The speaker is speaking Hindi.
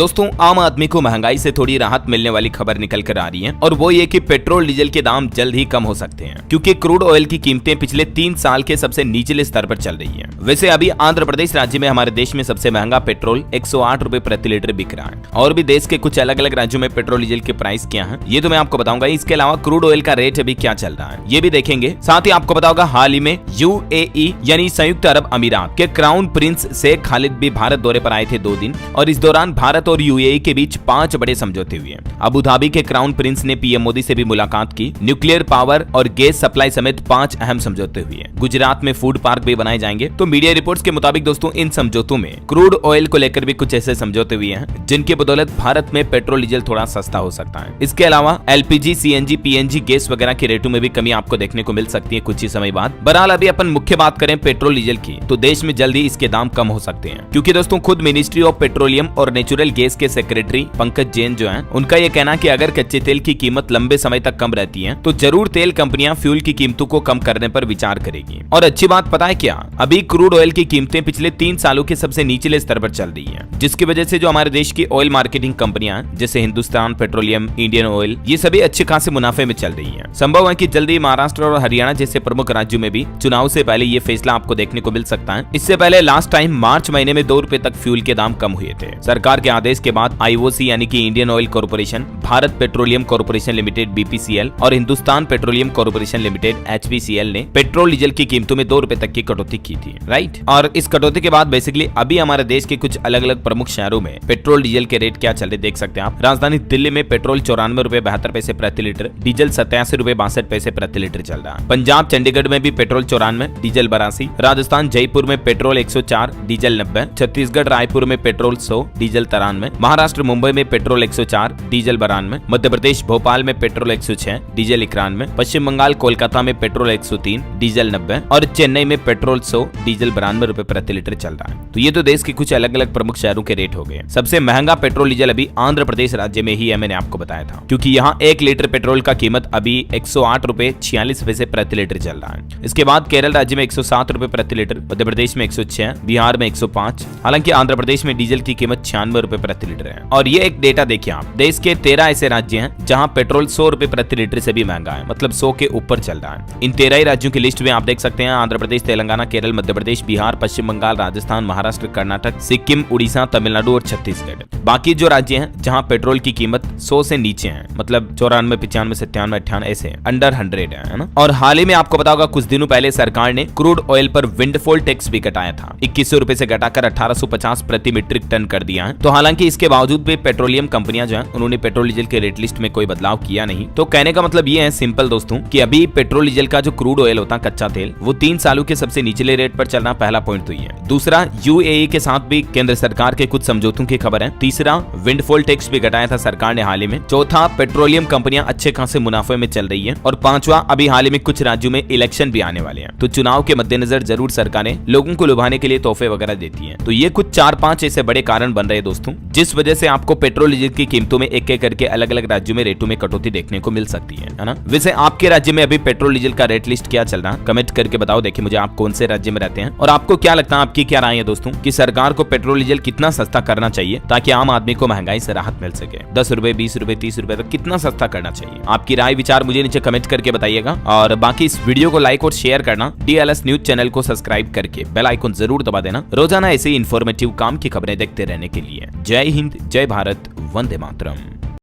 दोस्तों आम आदमी को महंगाई से थोड़ी राहत मिलने वाली खबर निकल कर आ रही है और वो ये कि पेट्रोल डीजल के दाम जल्द ही कम हो सकते हैं क्योंकि क्रूड ऑयल की कीमतें पिछले 3 साल के सबसे निचले स्तर पर चल रही हैं। वैसे अभी आंध्र प्रदेश राज्य में हमारे देश में सबसे महंगा पेट्रोल 108 रुपए प्रति लीटर बिक रहा है और भी देश के कुछ अलग अलग राज्यों में पेट्रोल डीजल के प्राइस क्या है ये तो मैं आपको बताऊंगा। इसके अलावा क्रूड ऑयल का रेट अभी क्या चल रहा है ये भी देखेंगे। साथ ही आपको बताऊंगा हाल ही में यूएई यानी संयुक्त अरब अमीरात के क्राउन प्रिंस शेख खालिद भी भारत दौरे पर आए थे 2 दिन और इस दौरान भारत और यूएई के बीच 5 बड़े समझौते हुए हैं। अबू धाबी के क्राउन प्रिंस ने पीएम मोदी से भी मुलाकात की। न्यूक्लियर पावर और गैस सप्लाई समेत 5 अहम समझौते हुए। गुजरात में फूड पार्क भी बनाए जाएंगे। तो मीडिया रिपोर्ट्स के मुताबिक दोस्तों इन समझौतों में क्रूड ऑयल को लेकर भी कुछ ऐसे समझौते हुए हैं जिनकी बदौलत भारत में पेट्रोल डीजल थोड़ा सस्ता हो सकता है। इसके अलावा एलपीजी, सीएनजी, पीएनजी गैस वगैरह के रेटों में भी कमी आपको देखने को मिल सकती है कुछ ही समय बाद। बहरहाल अभी अपन मुख्य बात करें पेट्रोल डीजल की तो देश में जल्दी इसके दाम कम हो सकते हैं क्योंकि दोस्तों खुद मिनिस्ट्री ऑफ पेट्रोलियम और नेचुरल गैस के सेक्रेटरी पंकज जैन जो हैं उनका ये कहना कि अगर कच्चे तेल की कीमत लंबे समय तक कम रहती है तो जरूर तेल कंपनियां फ्यूल की कीमतों को कम करने पर विचार करेगी। और अच्छी बात पता है क्या, अभी क्रूड ऑयल की कीमतें पिछले 3 सालों के सबसे निचले स्तर पर चल रही है जिसकी वजह से जो हमारे देश की ऑयल मार्केटिंग कंपनियां जैसे हिंदुस्तान पेट्रोलियम, इंडियन ऑयल ये सभी अच्छे खासे मुनाफे में चल रही है। संभव है कि जल्दी महाराष्ट्र और हरियाणा जैसे प्रमुख राज्यों में भी चुनाव से पहले ये फैसला आपको देखने को मिल सकता है। इससे पहले लास्ट टाइम मार्च महीने में 2 रुपए तक फ्यूल के दाम कम हुए थे। सरकार के आदेश के बाद आईओसी यानी कि Indian oil corporation, Bharat petroleum corporation limited BPCL और Hindustan petroleum corporation limited HPCL ने पेट्रोल डीजल की कीमतों में 2 रुपए तक की कटौती की थी, राइट। और इस कटौती के बाद बेसिकली अभी हमारे देश के कुछ अलग अलग प्रमुख शहरों में पेट्रोल डीजल के रेट क्या चल रहे देख सकते हैं आप। राजधानी दिल्ली में पेट्रोल 94 रुपए 72 पैसे प्रति लीटर, डीजल 87 रुपए 62 पैसे प्रति लीटर चल रहा है। पंजाब चंडीगढ़ में भी पेट्रोल 94, डीजल 82, राजस्थान जयपुर में पेट्रोल 104, डीजल 90, छत्तीसगढ़ रायपुर में पेट्रोल 100, डीजल 93, महाराष्ट्र मुंबई में पेट्रोल 104, डीजल 92, मध्य प्रदेश भोपाल में पेट्रोल 106, डीजल 91, पश्चिम बंगाल कोलकाता में पेट्रोल 103, डीजल 90 और चेन्नई में पेट्रोल 100, डीजल 92 रुपए प्रति लीटर चल रहा है। तो ये तो देश के कुछ अलग अलग प्रमुख शहरों के रेट हो गए। सबसे महंगा पेट्रोल डीजल अभी आंध्र प्रदेश राज्य में ही है, मैंने आपको बताया था, क्योंकि यहाँ 1 लीटर पेट्रोल का कीमत अभी 108 रुपए 46 पैसे प्रति लीटर चल रहा है। इसके बाद केरल राज्य में 107 रुपए प्रति लीटर, मध्य प्रदेश में 106, बिहार में 105। हालांकि आंध्र प्रदेश में डीजल की कीमत 96 रुपए प्रति लीटर है। और ये एक डेटा देखिए आप, देश के 13 ऐसे राज्य हैं जहां पेट्रोल 100 रुपए प्रति लीटर से भी महंगा है, मतलब 100 के ऊपर चल रहा है। इन 13 ही राज्यों की लिस्ट में आप देख सकते हैं आंध्र प्रदेश, तेलंगाना, केरल, मध्य प्रदेश, बिहार, पश्चिम बंगाल, राजस्थान, महाराष्ट्र, कर्नाटक, सिक्किम, उड़ीसा, तमिलनाडु और छत्तीसगढ़। बाकी जो राज्य हैं जहां पेट्रोल की कीमत 100 से नीचे है, मतलब 94, 95, 97, 98 ऐसे अंडर 100 है ना। और हाल ही में आपको बताऊंगा कुछ दिनों पहले सरकार ने क्रूड ऑयल पर विंडफॉल टैक्स भी घटाया था, 2100 रुपए से घटाकर 1850 प्रति मीट्रिक टन कर दिया है। तो हालांकि इसके बावजूद भी पेट्रोलियम कंपनियां जो हैं उन्होंने पेट्रोल डीजल के रेट लिस्ट में कोई बदलाव किया नहीं। तो कहने का मतलब ये है सिंपल दोस्तों कि अभी पेट्रोल डीजल का जो क्रूड ऑयल होता है कच्चा तेल वो 3 सालों के सबसे निचले रेट पर चलना पहला पॉइंट तो ये है। दूसरा, यूएई के साथ भी केंद्र सरकार के कुछ समझौतों की खबर है। तीसरा, विंडफॉल टैक्स भी घटाया था सरकार ने हाल ही में। चौथा, पेट्रोलियम कंपनियां अच्छे खासे मुनाफे में चल रही है। और पांचवा, अभी हाल ही में कुछ राज्यों में इलेक्शन भी आने वाले हैं, तो चुनाव के मद्देनजर जरूर सरकारें लोगों को लुभाने के लिए तोहफे वगैरह देती है। तो ये कुछ 4-5 ऐसे बड़े कारण बन रहे हैं दोस्तों जिस वजह से आपको पेट्रोल डीजल की कीमतों में एक एक करके अलग अलग राज्यों में रेटों में कटौती देखने को मिल सकती है ना। वैसे आपके राज्य में अभी पेट्रोल डीजल का रेट लिस्ट क्या चल रहा है कमेंट करके बताओ। देखिए मुझे आप कौन से राज्य में रहते हैं और आपको क्या लगता है, आपकी क्या राय है दोस्तों कि सरकार को पेट्रोल डीजल कितना सस्ता करना चाहिए ताकि आम आदमी को महंगाई से राहत मिल सके। 10 रुपए, 20 रुपए, 30 रुपए तक कितना सस्ता करना चाहिए? आपकी राय विचार मुझे नीचे कमेंट करके बताइएगा। और बाकी इस वीडियो को लाइक और शेयर करना, DLS न्यूज चैनल को सब्सक्राइब करके बेल आइकन जरूर दबा देना रोजाना ऐसे इंफॉर्मेटिव काम की खबरें देखते रहने के लिए। जय हिंद, जय भारत, वंदे मातरम।